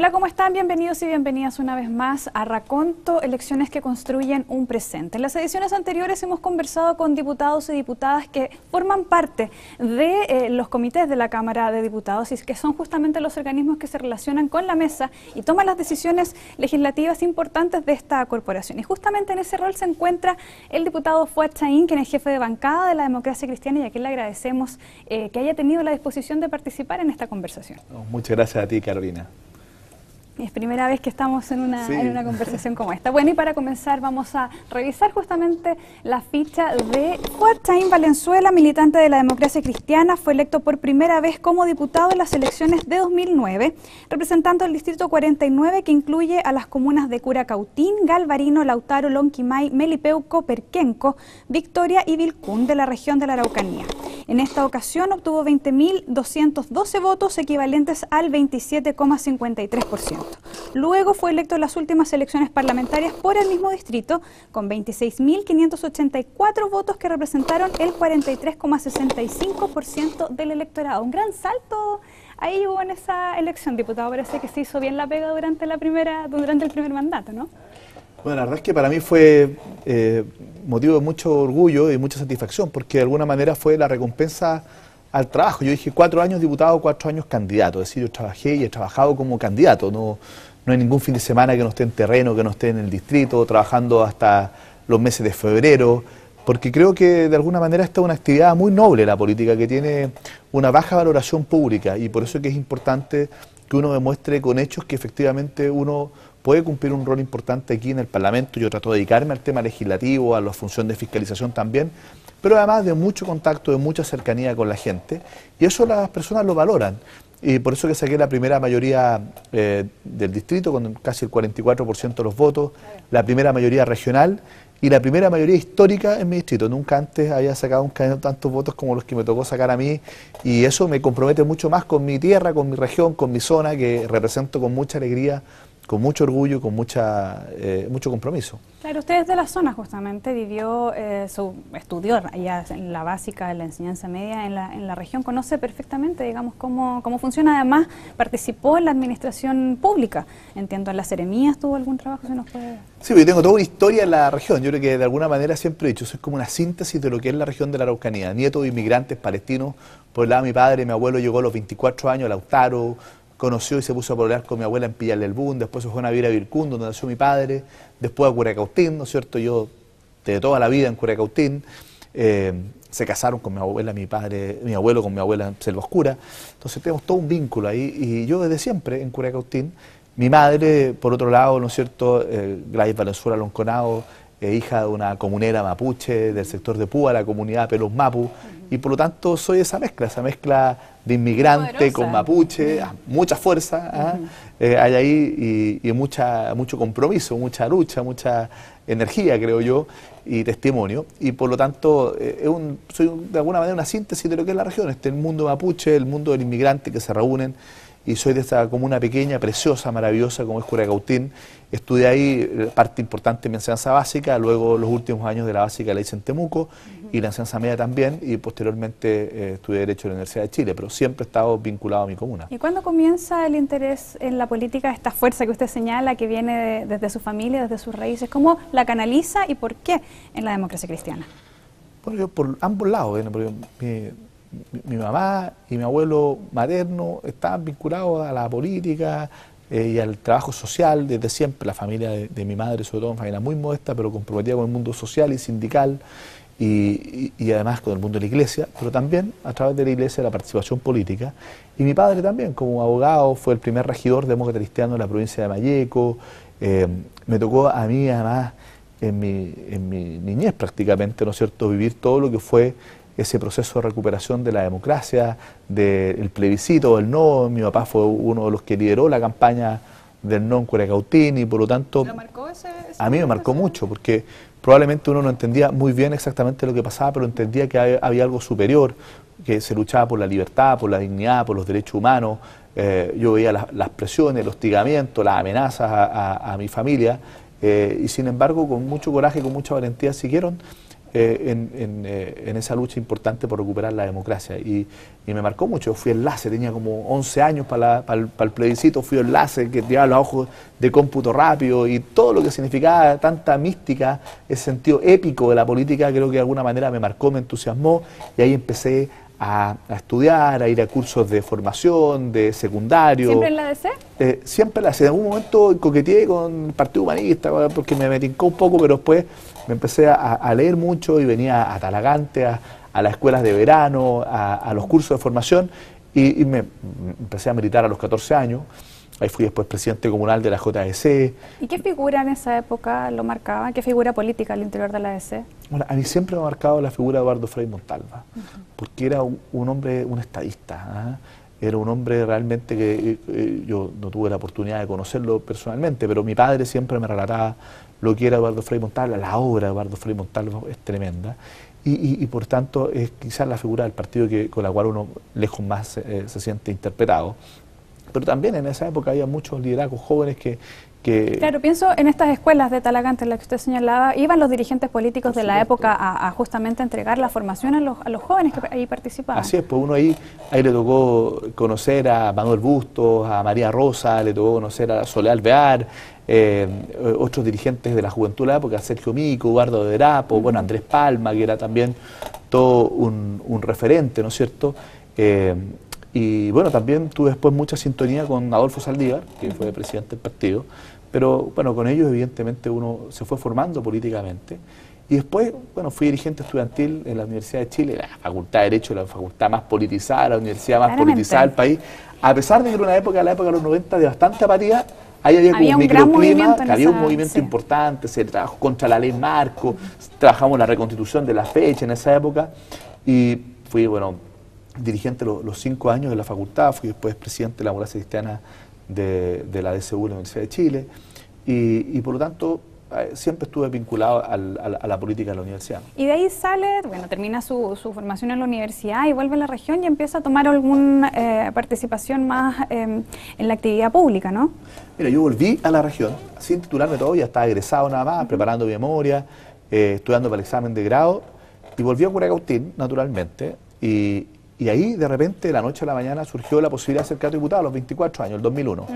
Hola, ¿cómo están? Bienvenidos y bienvenidas una vez más a Raconto, elecciones que construyen un presente. En las ediciones anteriores hemos conversado con diputados y diputadas que forman parte de los comités de la Cámara de Diputados y que son justamente los organismos que se relacionan con la mesa y toman las decisiones legislativas importantes de esta corporación. Y justamente en ese rol se encuentra el diputado Fuad Chahín, quien es jefe de bancada de la Democracia Cristiana, y a quien le agradecemos que haya tenido la disposición de participar en esta conversación. Muchas gracias a ti, Carolina. Es primera vez que estamos en una conversación como esta. Bueno, y para comenzar vamos a revisar justamente la ficha de Fuad Chahín Valenzuela, militante de la Democracia Cristiana. Fue electo por primera vez como diputado en las elecciones de 2009, representando el distrito 49, que incluye a las comunas de Curacautín, Galvarino, Lautaro, Lonquimay, Melipeuco, Perquenco, Victoria y Vilcún, de la región de la Araucanía. En esta ocasión obtuvo 20.212 votos, equivalentes al 27,53%. Luego fue electo en las últimas elecciones parlamentarias por el mismo distrito, con 26.584 votos que representaron el 43,65% del electorado. Un gran salto ahí hubo en esa elección, diputado. Parece que se hizo bien la pega durante el primer mandato, ¿no? Bueno, la verdad es que para mí fue motivo de mucho orgullo y mucha satisfacción, porque de alguna manera fue la recompensa al trabajo. Yo dije 4 años diputado, 4 años candidato, es decir, yo trabajé y he trabajado como candidato, no hay ningún fin de semana que no esté en terreno, que no esté en el distrito, trabajando hasta los meses de febrero, porque creo que de alguna manera esta es una actividad muy noble, la política, que tiene una baja valoración pública, y por eso es que es importante que uno demuestre con hechos que efectivamente uno puede cumplir un rol importante aquí en el Parlamento. Yo trato de dedicarme al tema legislativo, a la función de fiscalización también, pero además de mucho contacto, de mucha cercanía con la gente, y eso las personas lo valoran. Y por eso que saqué la primera mayoría del distrito, con casi el 44% de los votos, la primera mayoría regional y la primera mayoría histórica en mi distrito. Nunca antes había sacado un candidato tantos votos como los que me tocó sacar a mí, y eso me compromete mucho más con mi tierra, con mi región, con mi zona, que represento con mucha alegría, con mucho orgullo, con mucho compromiso. Claro, usted es de la zona justamente, estudió allá en la básica, en la enseñanza media en la región, conoce perfectamente, digamos, cómo funciona. Además, participó en la administración pública, entiendo, en las seremías tuvo algún trabajo, ¿se nos puede...? Sí, yo tengo toda una historia en la región. Yo creo que de alguna manera siempre he dicho, soy como una síntesis de lo que es la región de la Araucanía. Nieto de inmigrantes palestinos, por el lado de mi padre, mi abuelo llegó a los 24 años a Lautaro, conoció y se puso a pololear con mi abuela en Pillar del Bún, después se fue a vivir a Vilcún, donde nació mi padre, después a Curacautín, ¿no es cierto? Yo, de toda la vida en Curacautín, se casaron con mi abuela, mi abuelo con mi abuela en Selva Oscura, entonces tenemos todo un vínculo ahí, y yo desde siempre en Curacautín. Mi madre, por otro lado, ¿no es cierto?, Gladys Valenzuela Lonconao, hija de una comunera mapuche del sector de Púa, la comunidad Pelos Mapu, y por lo tanto soy esa mezcla de inmigrante con mapuche, mucha fuerza hay ahí, y mucho compromiso, mucha lucha, mucha energía, creo yo, y testimonio, y por lo tanto soy de alguna manera una síntesis de lo que es la región, el mundo mapuche, el mundo del inmigrante que se reúnen, y soy de esta comuna pequeña, preciosa, maravillosa como es Curacautín. Estudié ahí parte importante de mi enseñanza básica, luego los últimos años de la básica la hice en Temuco, y la enseñanza media también, y posteriormente estudié Derecho en la Universidad de Chile, pero siempre he estado vinculado a mi comuna. ¿Y cuándo comienza el interés en la política, esta fuerza que usted señala, que viene desde su familia, desde sus raíces? ¿Cómo la canaliza y por qué en la Democracia Cristiana? Bueno, yo por ambos lados, porque mi mamá y mi abuelo materno estaban vinculados a la política y al trabajo social desde siempre. La familia de mi madre, sobre todo, una familia muy modesta, pero comprometida con el mundo social y sindical, y además con el mundo de la iglesia, pero también a través de la iglesia la participación política. Y mi padre también, como abogado, fue el primer regidor demócrata cristiano de la provincia de Malleco. Me tocó a mí, además, en mi niñez prácticamente, ¿no es cierto?, vivir todo lo que fue ese proceso de recuperación de la democracia, del plebiscito, del no. Mi papá fue uno de los que lideró la campaña del no en Curacautín, y por lo tanto a mí me marcó mucho, porque probablemente uno no entendía muy bien exactamente lo que pasaba, pero entendía que había algo superior, que se luchaba por la libertad, por la dignidad, por los derechos humanos. Yo veía las presiones, el hostigamiento, las amenazas a mi familia, y sin embargo con mucho coraje, con mucha valentía siguieron en esa lucha importante por recuperar la democracia. Y me marcó mucho. Fui enlace, tenía como 11 años para el plebiscito, fui enlace que llevaba los ojos de cómputo rápido y todo lo que significaba tanta mística, ese sentido épico de la política, creo que de alguna manera me marcó, me entusiasmó, y ahí empecé a estudiar, a ir a cursos de formación, de secundario. ¿Siempre en la DC? Siempre en la DC. En algún momento coqueteé con el Partido Humanista porque me tincó un poco, pero después me empecé a leer mucho y venía a Talagante, a las escuelas de verano, a los cursos de formación, y me empecé a militar a los 14 años. Ahí fui después presidente comunal de la JDC. ¿Y qué figura en esa época lo marcaba? ¿Qué figura política al interior de la DC? Bueno, a mí siempre me ha marcado la figura de Eduardo Frei Montalva, porque era un hombre, un estadista, era un hombre realmente que yo no tuve la oportunidad de conocerlo personalmente, pero mi padre siempre me relataba lo que era Eduardo Frei Montalva. La obra de Eduardo Frei Montalva es tremenda, y por tanto es quizás la figura del partido con la cual uno lejos más se siente interpretado. Pero también en esa época había muchos liderazgos jóvenes que... Claro, pienso en estas escuelas de Talagante en las que usted señalaba, iban los dirigentes políticos de la época a justamente entregar la formación a los jóvenes que ahí participaban. Así es, pues uno ahí le tocó conocer a Manuel Bustos, a María Rosa, le tocó conocer a Soledad Alvear, otros dirigentes de la juventud de la época, Sergio Mico, Eduardo de Verapo, bueno, Andrés Palma, que era también todo un referente, ¿no es cierto? Y bueno, también tuve después mucha sintonía con Adolfo Saldívar, que fue presidente del partido, pero bueno, con ellos evidentemente uno se fue formando políticamente. Y después, bueno, fui dirigente estudiantil en la Universidad de Chile, la Facultad de Derecho, la facultad más politizada, la universidad más politizada del país. A pesar de que era una época, la época de los 90, de bastante apatía, ahí había como un microclima, que había un movimiento importante, se trabajó contra la ley marco, trabajamos la reconstitución de la fecha en esa época, y fui, bueno, dirigente los 5 años de la facultad, fui después presidente de la democracia cristiana de la DCU, la Universidad de Chile, y por lo tanto siempre estuve vinculado a la política de la universidad. Y de ahí sale, bueno, termina su formación en la universidad y vuelve a la región y empieza a tomar alguna participación más en la actividad pública, ¿no? Mira, yo volví a la región sin titularme todavía, estaba egresado nada más, preparando mi memoria, estudiando para el examen de grado, y volví a Curacautín, naturalmente, y ahí, de repente, de la noche a la mañana, surgió la posibilidad de ser candidato a diputado a los 24 años, el 2001.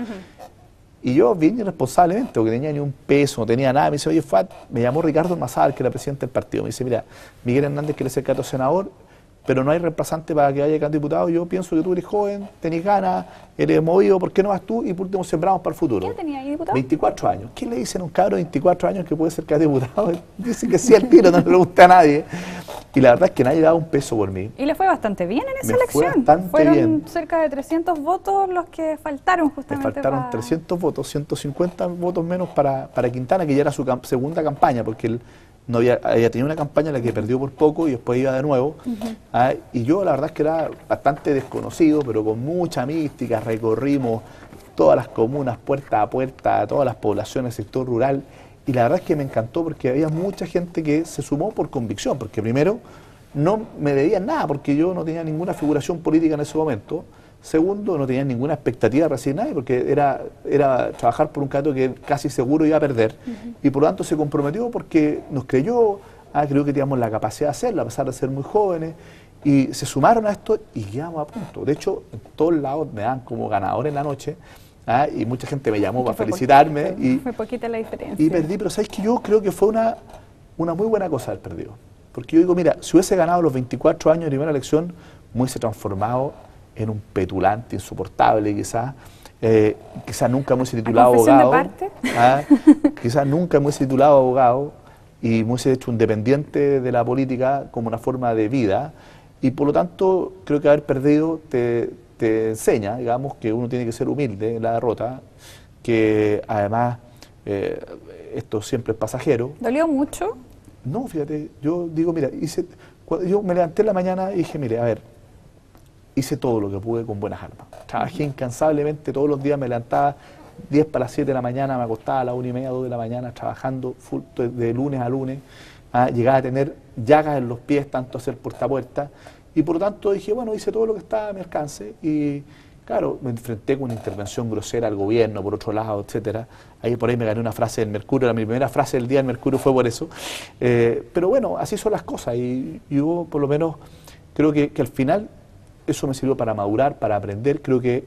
Y yo, bien irresponsablemente, porque tenía ni un peso, no tenía nada, me dice, oye, me llamó Ricardo Mazal, que era presidente del partido, me dice, mira, Miguel Hernández quiere ser candidato a senador, pero no hay reemplazante para que vaya candidato a diputado. Yo pienso que tú eres joven, tenés ganas, eres movido, ¿por qué no vas tú? Y por último sembramos para el futuro. ¿Qué tenía ahí, diputado? 24 años. ¿Qué le dicen a un cabro de 24 años que puede ser candidato a diputado? Dicen que sí al tiro, no le gusta a nadie. Y la verdad es que nadie daba un peso por mí. Y le fue bastante bien en esa elección. Fue bastante Fueron bien. cerca de 300 votos los que faltaron justamente. Le faltaron 300 votos, 150 votos menos para Quintana, que ya era su segunda campaña, porque él no había tenido una campaña en la que perdió por poco y después iba de nuevo. Y yo la verdad es que era bastante desconocido, pero con mucha mística, recorrimos todas las comunas, puerta a puerta, todas las poblaciones, sector rural, y la verdad es que me encantó porque había mucha gente que se sumó por convicción, porque primero no me debían nada, porque yo no tenía ninguna figuración política en ese momento. Segundo, no tenía ninguna expectativa de recibir nadie, porque era trabajar por un candidato que casi seguro iba a perder. Y por lo tanto se comprometió porque nos creyó, creo que teníamos la capacidad de hacerlo, a pesar de ser muy jóvenes, y se sumaron a esto y quedamos a punto. De hecho, en todos lados me dan como ganador en la noche, y mucha gente me llamó para felicitarme. Fue poquita la diferencia. Y perdí, pero ¿sabes qué? Yo creo que fue una muy buena cosa haber perdido. Porque yo digo, mira, si hubiese ganado los 24 años de primera elección, me hubiese transformado en un petulante, insoportable, quizás nunca me hubiese titulado abogado. Quizás nunca me hubiese titulado abogado y me hubiese hecho un dependiente de la política como una forma de vida. Y por lo tanto, creo que haber perdido te enseña, digamos, que uno tiene que ser humilde en la derrota, que además esto siempre es pasajero. ¿Dolió mucho? No, fíjate, yo digo, mira, yo me levanté en la mañana y dije, mire, a ver, hice todo lo que pude con buenas armas. Trabajé incansablemente, todos los días me levantaba 10 para las 7 de la mañana, me acostaba a las 1:30, 2 de la mañana, trabajando full, de lunes a lunes. Llegaba a tener llagas en los pies, tanto hacer puerta a puerta. Y por lo tanto dije, bueno, hice todo lo que estaba a mi alcance y Claro, me enfrenté con una intervención grosera al gobierno, por otro lado, etcétera. Ahí por ahí me gané una frase del Mercurio, mi primera frase del día del Mercurio fue por eso. Pero bueno, así son las cosas y yo por lo menos creo que al final eso me sirvió para madurar, para aprender. Creo que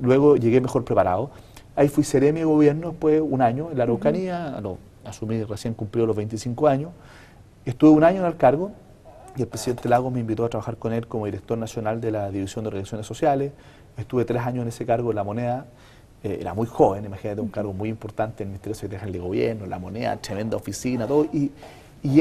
luego llegué mejor preparado. Ahí fui seremi de gobierno después un año en la Araucanía, asumí recién cumplido los 25 años. Estuve un año en el cargo y el presidente Lagos me invitó a trabajar con él como director nacional de la División de Organizaciones Sociales. Estuve 3 años en ese cargo en La Moneda, era muy joven, imagínate, un cargo muy importante en el Ministerio Secretario de Gobierno, La Moneda, tremenda oficina, todo. Y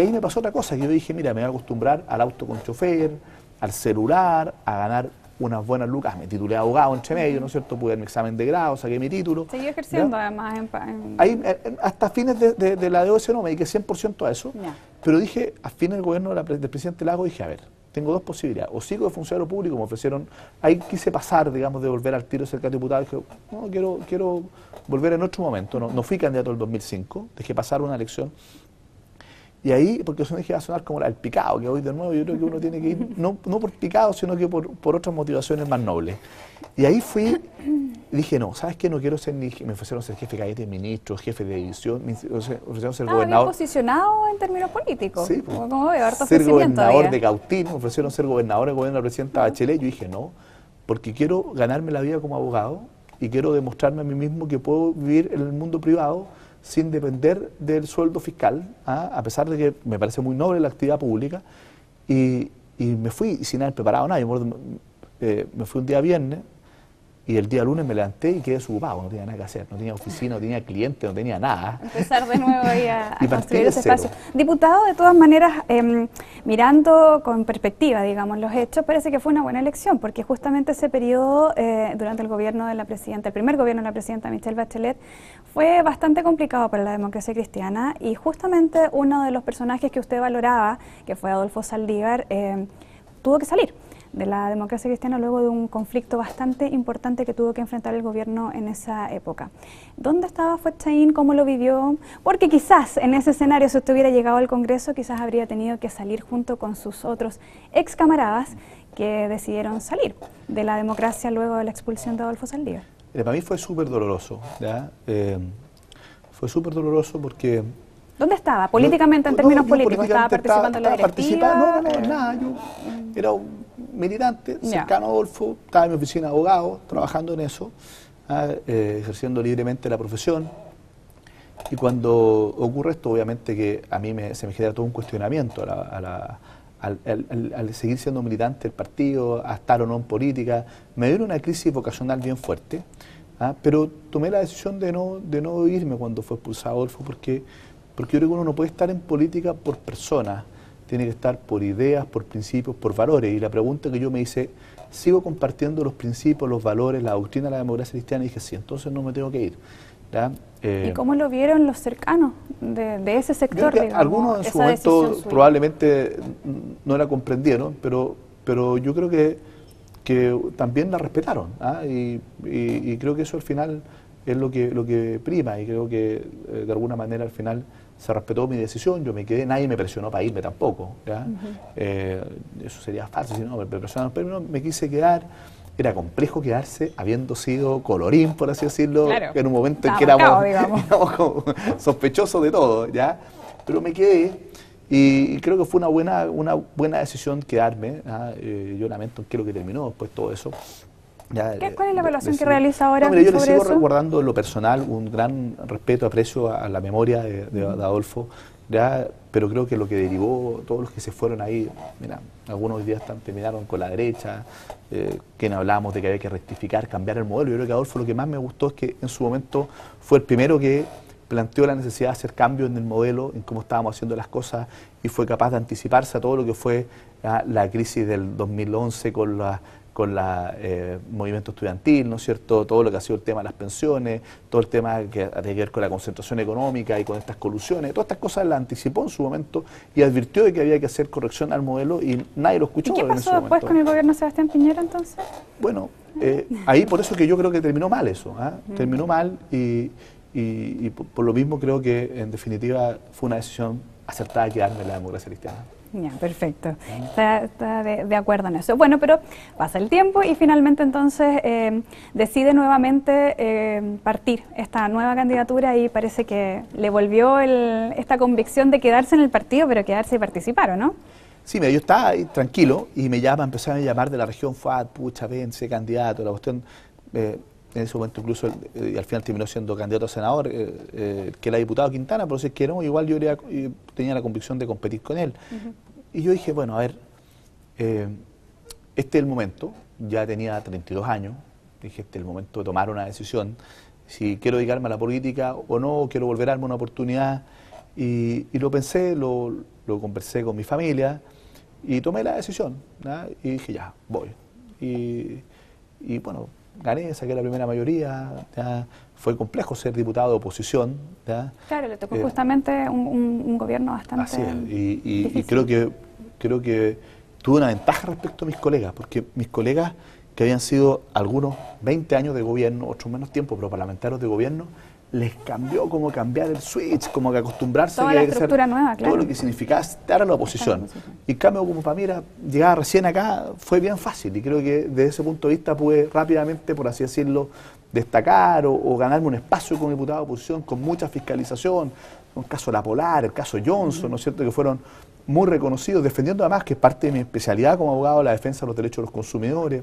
ahí me pasó otra cosa, que yo dije, mira, me voy a acostumbrar al auto con chofer, al celular, a ganar unas buenas lucas. Me titulé abogado entre medio, ¿no es cierto? Pude dar mi examen de grado, saqué mi título. Seguí ejerciendo, ¿ya? Además. Ahí, hasta fines de la DOS no, me dediqué 100% a eso. Ya. Pero dije, a fines del gobierno del presidente Lagos, dije, a ver, tengo 2 posibilidades. O sigo de funcionario público, me ofrecieron, ahí quise pasar, digamos, de volver al tiro ser candidato a diputado. Dije, no, quiero volver en otro momento. No fui candidato en el 2005, dejé pasar una elección. Y ahí, porque eso me dije, va a sonar como el picado, que hoy de nuevo yo creo que uno tiene que ir, no por picado, sino que por otras motivaciones más nobles. Y ahí fui, y dije, no, ¿sabes qué? No quiero ser ni, me ofrecieron ser jefe de gabinete de ministros, jefe de división, me ofrecieron ser gobernador. Bien posicionado en términos políticos, sí, pues, como veo, harto ser ofrecimiento gobernador había. de Cautín, me ofrecieron ser gobernador del gobierno de la presidenta Bachelet. Yo dije, no, porque quiero ganarme la vida como abogado y quiero demostrarme a mí mismo que puedo vivir en el mundo privado sin depender del sueldo fiscal, a pesar de que me parece muy noble la actividad pública, y me fui sin haber preparado nada. Me fui un día viernes y el día lunes me levanté y quedé desocupado, no tenía nada que hacer, no tenía oficina, no tenía cliente, no tenía nada. Empezar de nuevo ahí a Y construir ese cero. espacio. Diputado, de todas maneras, mirando con perspectiva, digamos, los hechos, parece que fue una buena elección, porque justamente ese periodo, durante el gobierno de la presidenta, el primer gobierno de la presidenta Michelle Bachelet, fue bastante complicado para la democracia cristiana, y justamente uno de los personajes que usted valoraba, que fue Adolfo Saldívar, tuvo que salir de la democracia cristiana luego de un conflicto bastante importante que tuvo que enfrentar el gobierno en esa época. ¿Dónde estaba Fuetchaín? ¿Cómo lo vivió? Porque quizás en ese escenario, si usted hubiera llegado al Congreso, quizás habría tenido que salir junto con sus otros ex camaradas que decidieron salir de la democracia luego de la expulsión de Adolfo Saldívar. Para mí fue súper doloroso, ¿ya? Fue súper doloroso porque... ¿Dónde estaba? Políticamente, en términos políticos, ¿estaba participando en la directiva? No, nada. Yo era un militante cercano a Adolfo, estaba en mi oficina de abogado, trabajando en eso, ejerciendo libremente la profesión. Y cuando ocurre esto, obviamente que a mí se me genera todo un cuestionamiento al seguir siendo militante del partido, a estar o no en política. Me dio una crisis vocacional bien fuerte, pero tomé la decisión de no irme cuando fue expulsado Adolfo, porque yo creo que uno no puede estar en política por personas, tiene que estar por ideas, por principios, por valores. Y la pregunta que yo me hice, ¿sigo compartiendo los principios, los valores, la doctrina de la democracia cristiana? Y dije, sí, entonces no me tengo que ir. ¿Ya? ¿Y cómo lo vieron los cercanos de ese sector? Digamos, algunos en su momento probablemente no la comprendieron, pero yo creo que también la respetaron. Y creo que eso al final es lo que prima, y creo que de alguna manera al final se respetó mi decisión, yo me quedé, nadie me presionó para irme tampoco, ¿ya? Eso sería falso, si no me presionaron, pero no, me quise quedar. Era complejo quedarse habiendo sido colorín, por así decirlo, claro, en un momento en que éramos como sospechosos de todo, ¿ya? Pero me quedé y creo que fue una buena decisión quedarme. Yo lamento que lo que terminó después todo eso. ¿Cuál es la evaluación que realiza ahora sobre yo le sigo eso? Recordando en lo personal un gran respeto, aprecio a la memoria de Adolfo, ¿ya? Pero creo que lo que derivó, todos los que se fueron ahí, mira, algunos hoy día terminaron con la derecha, quienes hablábamos de que había que rectificar, cambiar el modelo. Yo creo que Adolfo lo que más me gustó es que en su momento fue el primero que planteó la necesidad de hacer cambios en el modelo, en cómo estábamos haciendo las cosas, y fue capaz de anticiparse a todo lo que fue la crisis del 2011 con la movimiento estudiantil, ¿no es cierto? Todo lo que ha sido el tema de las pensiones, todo el tema que tiene que ver con la concentración económica y con estas colusiones, todas estas cosas las anticipó en su momento y advirtió de que había que hacer corrección al modelo y nadie lo escuchó. ¿Y qué pasó después con el gobierno de Sebastián Piñera entonces? Bueno, ahí por eso que yo creo que terminó mal eso, terminó mal y por lo mismo creo que en definitiva fue una decisión acertada quedarme en la democracia cristiana. Ya, perfecto. Está de acuerdo en eso. Bueno, pero pasa el tiempo y finalmente entonces decide nuevamente partir esta nueva candidatura y parece que le volvió esta convicción de quedarse en el partido, pero quedarse y participar, ¿o no? Sí, mira, yo estaba ahí tranquilo y empezaron a llamar de la región, pucha, ven, sé candidato, la cuestión, en ese momento incluso, y al final terminó siendo candidato a senador, que era diputado Quintana, pero si es que no, igual yo tenía la convicción de competir con él. Y yo dije, bueno, a ver, este es el momento, ya tenía 32 años, dije, este es el momento de tomar una decisión, si quiero dedicarme a la política o no, quiero volver a darme una oportunidad, y lo pensé, lo conversé con mi familia, y tomé la decisión, ¿no? Y dije, ya, voy. Y bueno, gané, saqué la primera mayoría, ¿ya? Fue complejo ser diputado de oposición, ¿ya? Claro, le tocó justamente un gobierno bastante así es, y difícil. creo que tuve una ventaja respecto a mis colegas, porque mis colegas que habían sido algunos 20 años de gobierno, otros menos tiempo, pero parlamentarios de gobierno, les cambió como cambiar el switch, como que acostumbrarse toda la estructura nueva, claro. Todo lo que significaba estar a la oposición. Y en cambio, como para mí llegaba recién acá, fue bien fácil. Y creo que desde ese punto de vista pude rápidamente, por así decirlo, destacar o ganarme un espacio como diputado de oposición con mucha fiscalización. El caso La Polar, el caso Johnson, ¿no es cierto?, que fueron muy reconocidos, defendiendo además, que es parte de mi especialidad como abogado, la defensa de los derechos de los consumidores.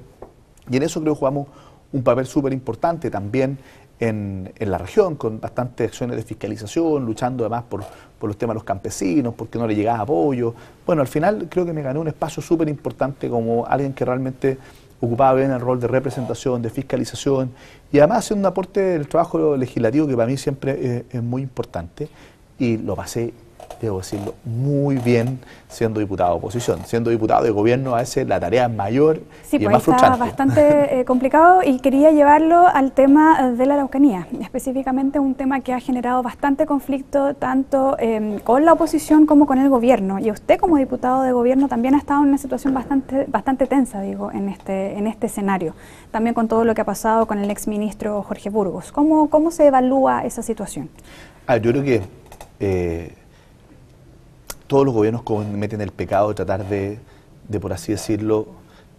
Y en eso creo que jugamos un papel súper importante también en la región, con bastantes acciones de fiscalización, luchando además por los temas de los campesinos, porque no le llegaba apoyo. Bueno, al final creo que me gané un espacio súper importante como alguien que realmente ocupaba bien el rol de representación, de fiscalización, y además haciendo un aporte del trabajo legislativo que para mí siempre es muy importante, y lo pasé, debo decirlo, muy bien siendo diputado de oposición. Siendo diputado de gobierno a veces la tarea es mayor y es más frustrante. Sí, pues bastante complicado, y quería llevarlo al tema de la Araucanía, específicamente un tema que ha generado bastante conflicto tanto con la oposición como con el gobierno. Y usted como diputado de gobierno también ha estado en una situación bastante tensa, digo, en este escenario. También con todo lo que ha pasado con el exministro Jorge Burgos. ¿Cómo se evalúa esa situación? Yo creo que todos los gobiernos cometen el pecado de tratar de, por así decirlo,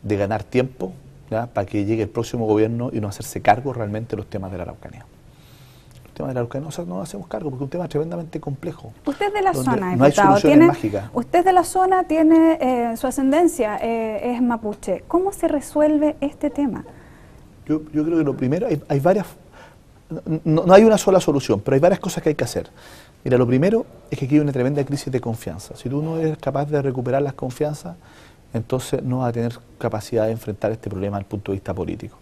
de ganar tiempo, ¿ya?, para que llegue el próximo gobierno y no hacerse cargo realmente de los temas de la Araucanía. Los temas de la Araucanía no nos hacemos cargo porque es un tema tremendamente complejo. Usted es de la zona, no hay soluciones mágicas. Usted es de la zona, tiene su ascendencia, es mapuche. ¿Cómo se resuelve este tema? Yo creo que lo primero, hay varias, no hay una sola solución, pero hay varias cosas que hay que hacer. Mira, lo primero es que aquí hay una tremenda crisis de confianza. Si tú no eres capaz de recuperar las confianzas, entonces no vas a tener capacidad de enfrentar este problema desde el punto de vista político.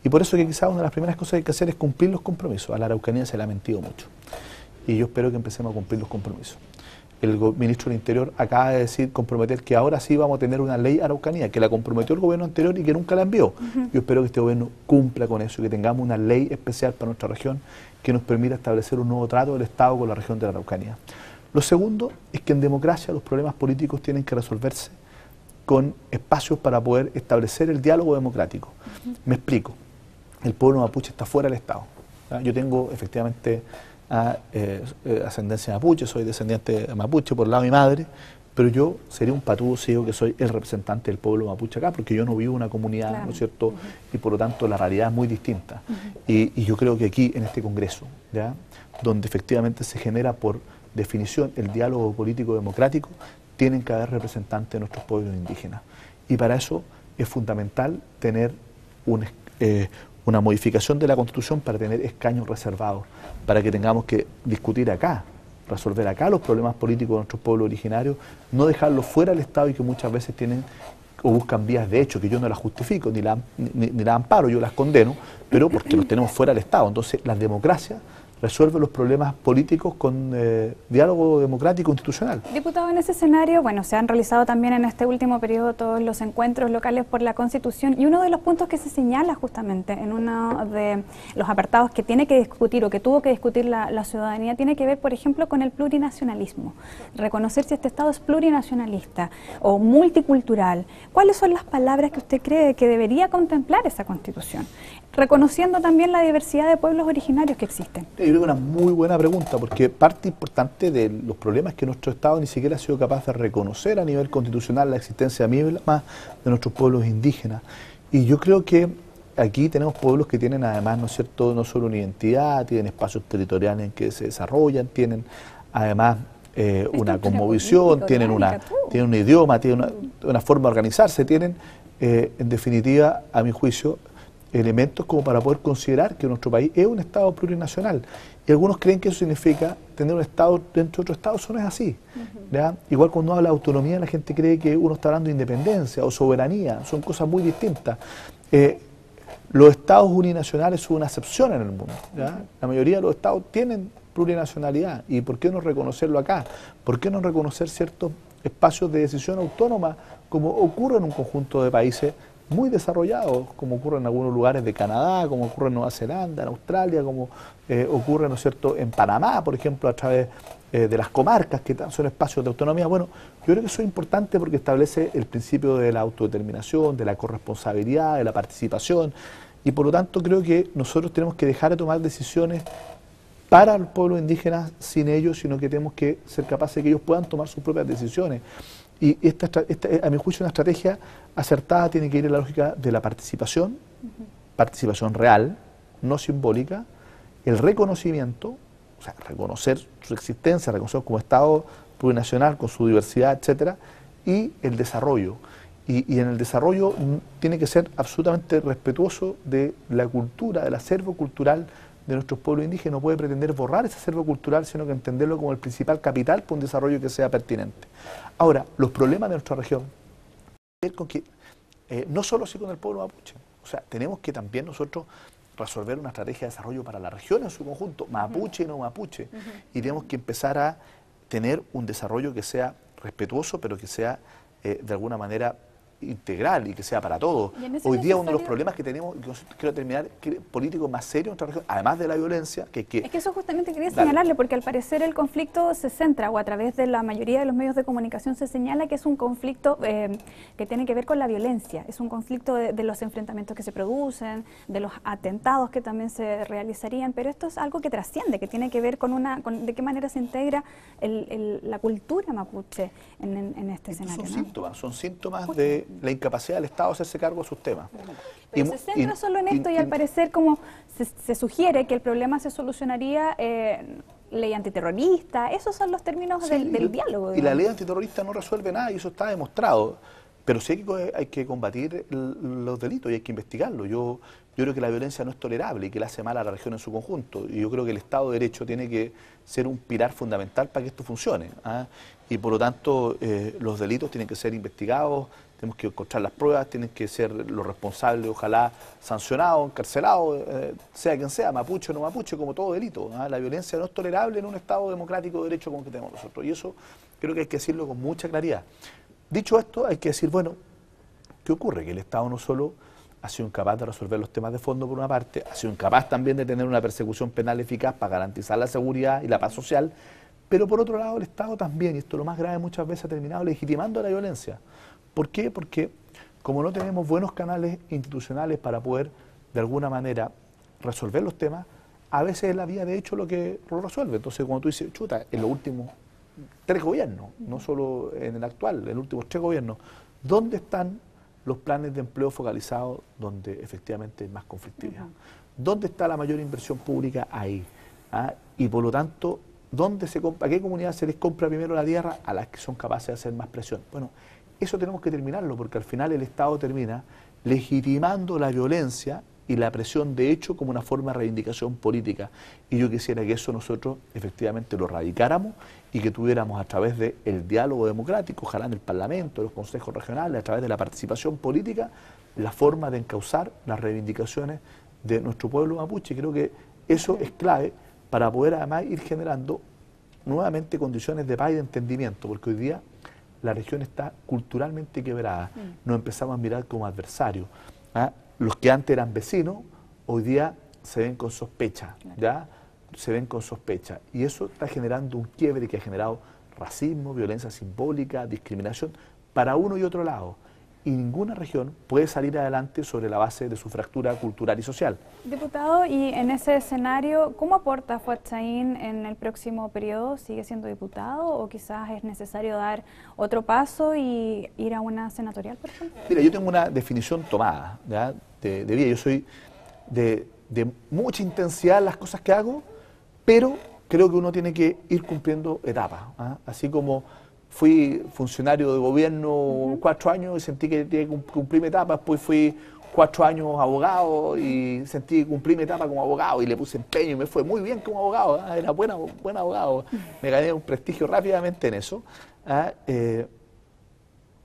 Y por eso que quizás una de las primeras cosas que hay que hacer es cumplir los compromisos. A la Araucanía se le ha mentido mucho. Y yo espero que empecemos a cumplir los compromisos. El ministro del Interior acaba de comprometer que ahora sí vamos a tener una ley Araucanía, que la comprometió el gobierno anterior y que nunca la envió. Yo espero que este gobierno cumpla con eso, que tengamos una ley especial para nuestra región que nos permita establecer un nuevo trato del Estado con la región de la Araucanía. Lo segundo es que en democracia los problemas políticos tienen que resolverse con espacios para poder establecer el diálogo democrático. Me explico. El pueblo mapuche está fuera del Estado. Yo tengo efectivamente ascendencia mapuche, soy descendiente mapuche por el lado de mi madre, pero yo sería un patudo si digo que soy el representante del pueblo mapuche acá, porque yo no vivo en una comunidad, claro, ¿no es cierto? Y por lo tanto la realidad es muy distinta. Y yo creo que aquí, en este Congreso, ¿ya?, donde efectivamente se genera por definición el diálogo político democrático, tienen que haber representantes de nuestros pueblos indígenas. Y para eso es fundamental tener una modificación de la Constitución para tener escaños reservados, para que tengamos que discutir acá, resolver acá los problemas políticos de nuestros pueblos originarios, no dejarlos fuera del Estado y que muchas veces tienen o buscan vías de hecho, que yo no las justifico, ni las amparo, yo las condeno, pero porque los tenemos fuera del Estado. Entonces, la democracia resuelve los problemas políticos con diálogo democrático institucional. Diputado, en ese escenario, bueno, se han realizado también en este último periodo todos los encuentros locales por la Constitución, y uno de los puntos que se señala justamente en uno de los apartados que tiene que discutir o que tuvo que discutir la ciudadanía tiene que ver, por ejemplo, con el plurinacionalismo. Reconocer si este Estado es plurinacionalista o multicultural. ¿Cuáles son las palabras que usted cree que debería contemplar esa Constitución? reconociendo también la diversidad de pueblos originarios que existen? Yo creo que es una muy buena pregunta, porque parte importante de los problemas es que nuestro Estado ni siquiera ha sido capaz de reconocer a nivel constitucional la existencia misma de nuestros pueblos indígenas. Y yo creo que aquí tenemos pueblos que tienen además, ¿no es cierto?, no solo una identidad, tienen espacios territoriales en que se desarrollan, tienen además una cosmovisión, tienen un idioma, tienen una forma de organizarse, tienen en definitiva, a mi juicio, elementos como para poder considerar que nuestro país es un Estado plurinacional. Y algunos creen que eso significa tener un Estado dentro de otro Estado. Eso no es así. ¿Ya? Igual cuando habla de autonomía, la gente cree que uno está hablando de independencia o soberanía. Son cosas muy distintas. Los Estados uninacionales son una excepción en el mundo. ¿Ya? La mayoría de los Estados tienen plurinacionalidad. ¿Y por qué no reconocerlo acá? ¿Por qué no reconocer ciertos espacios de decisión autónoma como ocurre en un conjunto de países muy desarrollados, como ocurre en algunos lugares de Canadá, como ocurre en Nueva Zelanda, en Australia, como ocurre, ¿no es cierto?, en Panamá, por ejemplo, a través de las comarcas, que son espacios de autonomía? Bueno, yo creo que eso es importante porque establece el principio de la autodeterminación, de la corresponsabilidad, de la participación, y por lo tanto creo que nosotros tenemos que dejar de tomar decisiones para los pueblos indígenas sin ellos, sino que tenemos que ser capaces de que ellos puedan tomar sus propias decisiones. Y esta, a mi juicio, una estrategia acertada tiene que ir en la lógica de la participación, participación real, no simbólica, el reconocimiento, o sea, reconocer su existencia, reconocer como Estado plurinacional, con su diversidad, etcétera, y el desarrollo. Y en el desarrollo tiene que ser absolutamente respetuoso de la cultura, del acervo cultural de nuestros pueblos indígenas. No puede pretender borrar ese acervo cultural, sino que entenderlo como el principal capital para un desarrollo que sea pertinente. Ahora, los problemas de nuestra región tienen que ver con que no solo así con el pueblo mapuche, o sea, tenemos que también nosotros resolver una estrategia de desarrollo para la región en su conjunto, mapuche y no mapuche, y tenemos que empezar a tener un desarrollo que sea respetuoso, pero que sea de alguna manera integral y que sea para todos. Hoy día uno de los problemas que tenemos, quiero terminar, políticos más serios en nuestra región, además de la violencia, es que eso justamente quería señalarle, porque al parecer el conflicto se centra, o a través de la mayoría de los medios de comunicación se señala que es un conflicto que tiene que ver con la violencia, es un conflicto de los enfrentamientos que se producen, de los atentados que también se realizarían, pero esto es algo que trasciende, que tiene que ver con de qué manera se integra la cultura mapuche en este escenario. Son síntomas de la incapacidad del Estado de hacerse cargo de sus temas. Pero se centra solo en esto y al parecer como se sugiere que el problema se solucionaría ley antiterrorista, esos son los términos del diálogo. Y la ley antiterrorista no resuelve nada y eso está demostrado, pero sí hay que combatir los delitos y hay que investigarlo. Yo creo que la violencia no es tolerable y que le hace mal a la región en su conjunto. Y yo creo que el Estado de Derecho tiene que ser un pilar fundamental para que esto funcione. Y por lo tanto, los delitos tienen que ser investigados, tenemos que encontrar las pruebas, tienen que ser los responsables, ojalá sancionados, encarcelados, sea quien sea, mapuche o no mapuche, como todo delito. La violencia no es tolerable en un Estado democrático de derecho como que tenemos nosotros. Y eso creo que hay que decirlo con mucha claridad. Dicho esto, hay que decir, bueno, ¿qué ocurre? Que el Estado no solo ha sido incapaz de resolver los temas de fondo por una parte, ha sido incapaz también de tener una persecución penal eficaz para garantizar la seguridad y la paz social, pero por otro lado el Estado también, y esto es lo más grave, muchas veces ha terminado legitimando la violencia. ¿Por qué? Porque como no tenemos buenos canales institucionales para poder de alguna manera resolver los temas, a veces es la vía de hecho lo que lo resuelve. Entonces cuando tú dices, chuta, en los últimos 3 gobiernos, no solo en el actual, en los últimos 3 gobiernos, ¿dónde están los planes de empleo focalizados donde efectivamente hay más conflictividad? ¿Dónde está la mayor inversión pública? Ahí. Y por lo tanto, ¿a qué comunidad se les compra primero la tierra? A las que son capaces de hacer más presión. Bueno, eso tenemos que terminarlo, porque al final el Estado termina legitimando la violencia y la presión de hecho como una forma de reivindicación política. Y yo quisiera que eso nosotros efectivamente lo radicáramos y que tuviéramos a través del diálogo democrático, ojalá en el Parlamento, en los consejos regionales, a través de la participación política, la forma de encauzar las reivindicaciones de nuestro pueblo mapuche. Creo que eso es clave para poder además ir generando nuevamente condiciones de paz y de entendimiento, porque hoy día la región está culturalmente quebrada, nos empezamos a mirar como adversarios. Los que antes eran vecinos, hoy día se ven con sospecha, ¿ya? Se ven con sospecha. Y eso está generando un quiebre que ha generado racismo, violencia simbólica, discriminación, para uno y otro lado. y ninguna región puede salir adelante sobre la base de su fractura cultural y social. Diputado, y en ese escenario, ¿cómo aporta Fuad Chahín en el próximo periodo? ¿Sigue siendo diputado o quizás es necesario dar otro paso y ir a una senatorial, por ejemplo? Mira, yo tengo una definición tomada, ¿ya? de vida. Yo soy de mucha intensidad en las cosas que hago, pero creo que uno tiene que ir cumpliendo etapas. Así como fui funcionario de gobierno 4 años y sentí que tenía que cumplir mi etapa, después fui 4 años abogado y sentí que cumplí mi etapa como abogado y le puse empeño y me fue muy bien como abogado, era buen abogado, me gané un prestigio rápidamente en eso.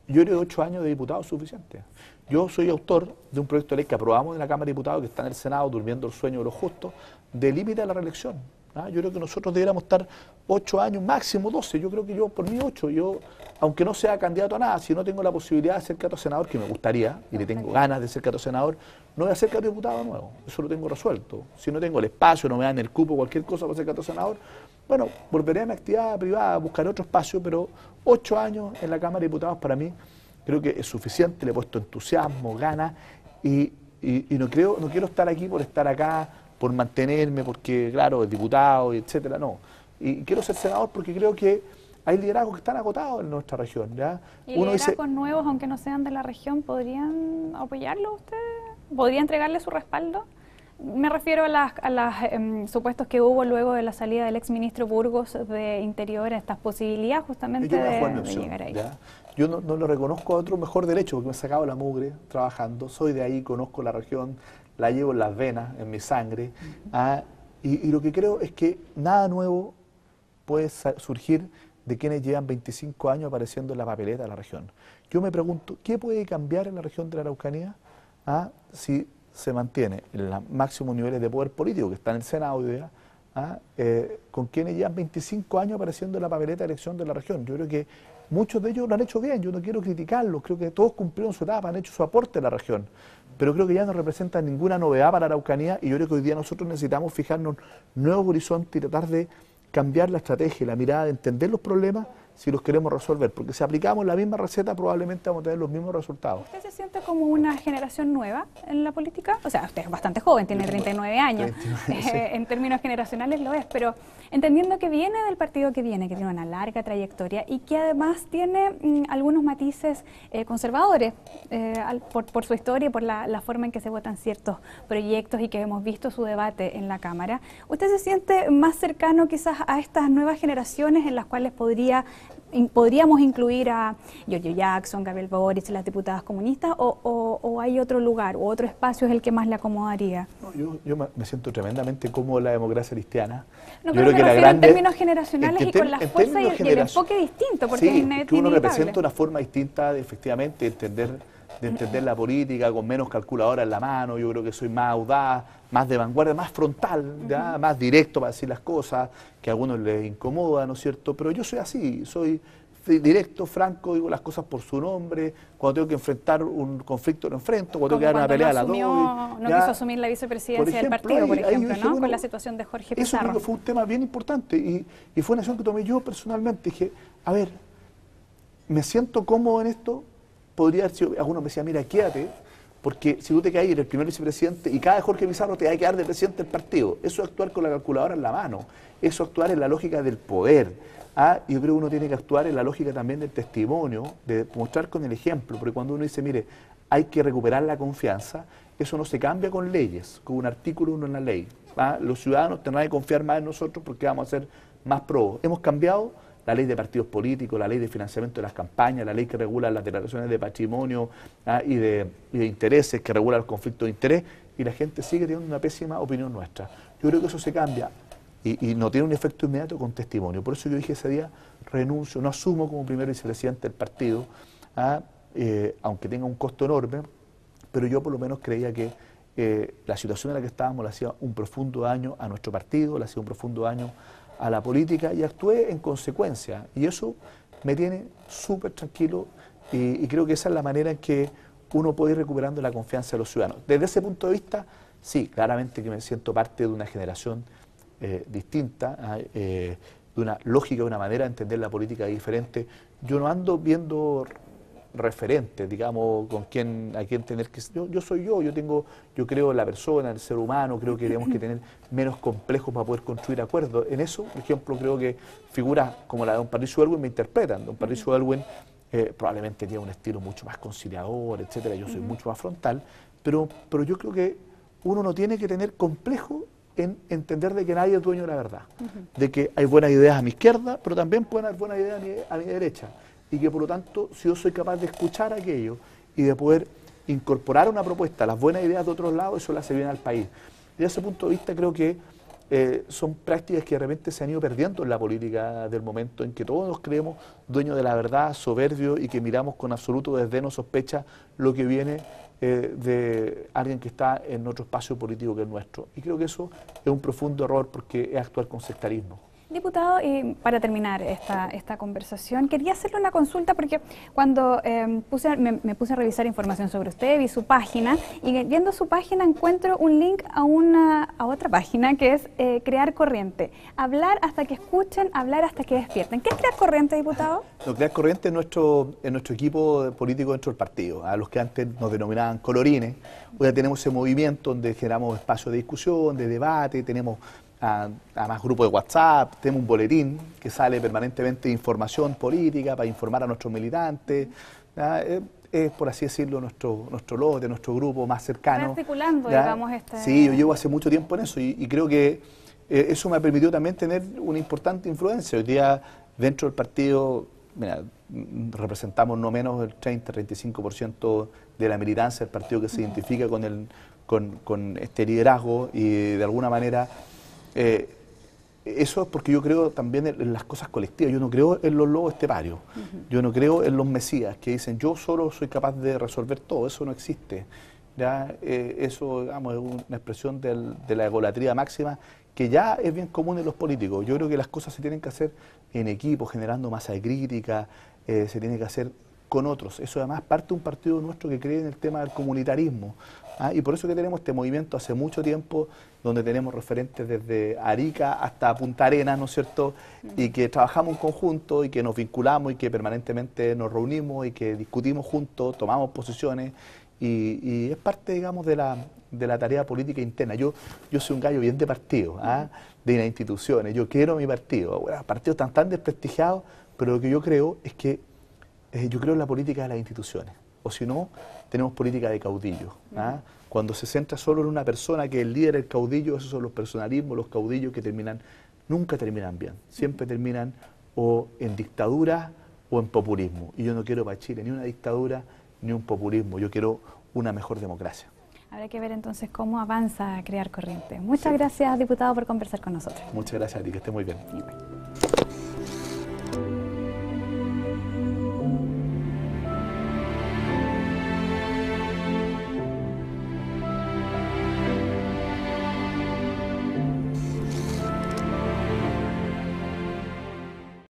Yo creo que 8 años de diputado es suficiente. Yo soy autor de un proyecto de ley que aprobamos en la Cámara de Diputados, que está en el Senado, durmiendo el sueño de los justos, de límite a la reelección. Yo creo que nosotros deberíamos estar 8 años, máximo 12. Yo creo que yo, por mí 8, yo, aunque no sea candidato a nada, si no tengo la posibilidad de ser candidato a senador, que me gustaría, y le tengo ganas de ser candidato a senador, no voy a ser candidato a diputado nuevo. Eso lo tengo resuelto. Si no tengo el espacio, no me dan el cupo, cualquier cosa para ser candidato a senador, bueno, volveré a mi actividad privada, buscaré otro espacio, pero 8 años en la Cámara de Diputados para mí creo que es suficiente, le he puesto entusiasmo, ganas, y no quiero estar aquí por estar acá, por mantenerme, porque, claro, es diputado, etcétera, no. Y quiero ser senador porque creo que hay liderazgos que están agotados en nuestra región, ¿ya? ¿Y liderazgos nuevos, aunque no sean de la región, podrían apoyarlo usted? ¿Podría entregarle su respaldo? Me refiero a los supuestos que hubo luego de la salida del exministro Burgos de Interior, a estas posibilidades justamente de llegar ahí. ¿Ya? Yo no le reconozco a otro mejor derecho porque me he sacado la mugre trabajando, soy de ahí, conozco la región, la llevo en las venas, en mi sangre, y lo que creo es que nada nuevo puede surgir de quienes llevan 25 años apareciendo en la papeleta de la región. Yo me pregunto, ¿qué puede cambiar en la región de la Araucanía si se mantiene en los máximos niveles de poder político que está en el Senado hoy día, con quienes llevan 25 años apareciendo en la papeleta de elección de la región? Yo creo que muchos de ellos lo han hecho bien, yo no quiero criticarlos, creo que todos cumplieron su etapa, han hecho su aporte a la región, pero creo que ya no representan ninguna novedad para la Araucanía y yo creo que hoy día nosotros necesitamos fijarnos en nuevos horizontes y tratar de cambiar la estrategia, la mirada, de entender los problemas si los queremos resolver, porque si aplicamos la misma receta probablemente vamos a tener los mismos resultados. ¿Usted se siente como una generación nueva en la política? O sea, usted es bastante joven, tiene 39 años, 39, sí. En términos generacionales lo es, pero entendiendo que viene del partido que tiene una larga trayectoria y que además tiene algunos matices conservadores por su historia y por la forma en que se votan ciertos proyectos y que hemos visto su debate en la Cámara, ¿usted se siente más cercano quizás a estas nuevas generaciones en las cuales podríamos incluir a Giorgio Jackson, Gabriel Boric, las diputadas comunistas, o hay otro lugar o otro espacio es el que más le acomodaría? No, yo me siento tremendamente cómodo en la democracia cristiana. No, yo creo que me refiero en términos generacionales y con la fuerza y el enfoque distinto, porque sí, es inevitable. Que uno representa una forma distinta, efectivamente, de entender la política, con menos calculadora en la mano. Yo creo que soy más audaz, más de vanguardia, más frontal, ¿ya? Más directo para decir las cosas, que a algunos les incomoda, ¿no es cierto? Pero yo soy así, soy directo, franco, digo las cosas por su nombre. Cuando tengo que enfrentar un conflicto lo enfrento, cuando tengo que dar una pelea a la doy. No quiso asumir la vicepresidencia del partido, por ejemplo, ¿no? Bueno, con la situación de Jorge Pizarro. Eso creo que fue un tema bien importante y fue una decisión que tomé yo personalmente. Dije, a ver, me siento cómodo en esto. Podría haber sido, algunos me decían, mira, quédate, porque si tú te caes, eres el primer vicepresidente y cada Jorge Pizarro te va a quedar de presidente del partido. Eso es actuar con la calculadora en la mano, eso es actuar en la lógica del poder. Yo creo que uno tiene que actuar en la lógica también del testimonio, de mostrar con el ejemplo, porque cuando uno dice, mire, hay que recuperar la confianza, eso no se cambia con leyes, con un artículo uno en la ley. Los ciudadanos tendrán que confiar más en nosotros porque vamos a ser más probos. Hemos cambiado la ley de partidos políticos, la ley de financiamiento de las campañas, la ley que regula las declaraciones de patrimonio y de intereses, que regula el conflicto de interés, y la gente sigue teniendo una pésima opinión nuestra. Yo creo que eso se cambia y no tiene un efecto inmediato con testimonio. Por eso yo dije ese día, renuncio, no asumo como primer vicepresidente del partido, aunque tenga un costo enorme, pero yo por lo menos creía que la situación en la que estábamos le hacía un profundo daño a nuestro partido, le hacía un profundo daño a la política y actué en consecuencia. Y eso me tiene súper tranquilo y creo que esa es la manera en que uno puede ir recuperando la confianza de los ciudadanos. Desde ese punto de vista, sí, claramente que me siento parte de una generación distinta, de una lógica, de una manera de entender la política diferente. Yo no ando viendo referentes, digamos, a quien tener que... Yo soy yo creo en la persona, en el ser humano, creo que tenemos que tener menos complejos para poder construir acuerdos. En eso, por ejemplo, creo que figuras como la de don Patricio Aylwin me interpretan. Don Patricio Aylwin probablemente tiene un estilo mucho más conciliador, etcétera. Yo soy mucho más frontal, pero yo creo que uno no tiene que tener complejo en entender de que nadie es dueño de la verdad, de que hay buenas ideas a mi izquierda, pero también pueden haber buenas ideas a mi derecha, y que por lo tanto, si yo soy capaz de escuchar aquello y de poder incorporar una propuesta, las buenas ideas de otros lados, eso le hace bien al país. Desde ese punto de vista creo que son prácticas que de repente se han ido perdiendo en la política del momento, en que todos nos creemos dueños de la verdad, soberbios, y que miramos con absoluto desdén o sospecha lo que viene de alguien que está en otro espacio político que el nuestro. Y creo que eso es un profundo error, porque es actuar con sectarismo. Diputado, para terminar esta conversación, quería hacerle una consulta, porque cuando me puse a revisar información sobre usted, vi su página, y viendo su página encuentro un link a otra página que es Crear Corriente. Hablar hasta que escuchen, hablar hasta que despierten. ¿Qué es Crear Corriente, diputado? No, Crear Corriente es nuestro equipo político dentro del partido, a los que antes nos denominaban colorines. Hoy ya tenemos ese movimiento donde generamos espacios de discusión, de debate, tenemos además grupos de WhatsApp, tenemos un boletín que sale permanentemente de información política para informar a nuestros militantes. Es, por así decirlo, nuestro lote, nuestro grupo más cercano. Articulando, digamos, Sí, yo llevo hace mucho tiempo en eso, y creo que eso me ha permitido también tener una importante influencia. Hoy día, dentro del partido, mira, representamos no menos el 30-35% de la militancia del partido que se identifica con este liderazgo, y de alguna manera eso es porque yo creo también en las cosas colectivas. Yo no creo en los lobos esteparios, yo no creo en los mesías que dicen yo solo soy capaz de resolver todo. Eso no existe. ¿Ya? Eso, digamos, es una expresión de la egolatría máxima, que ya es bien común en los políticos. Yo creo que las cosas se tienen que hacer en equipo, generando masa de crítica, se tiene que hacer con otros. Eso además parte de un partido nuestro que cree en el tema del comunitarismo. Y por eso que tenemos este movimiento hace mucho tiempo, donde tenemos referentes desde Arica hasta Punta Arenas, ¿no es cierto? Y que trabajamos en conjunto, y que nos vinculamos, y que permanentemente nos reunimos, y que discutimos juntos, tomamos posiciones, y es parte, digamos, de la tarea política interna. Yo soy un gallo bien de partido, de las instituciones. Yo quiero mi partido. Bueno, partidos tan desprestigiados, pero lo que yo creo es que yo creo en la política de las instituciones. O si no, tenemos política de caudillos. Cuando se centra solo en una persona que es el líder, el caudillo, esos son los personalismos, los caudillos que nunca terminan bien. Siempre terminan o en dictadura o en populismo. Y yo no quiero para Chile ni una dictadura ni un populismo. Yo quiero una mejor democracia. Habrá que ver entonces cómo avanza Crear Corriente. Muchas gracias, diputado, por conversar con nosotros. Muchas gracias a ti, que esté muy bien. Igual.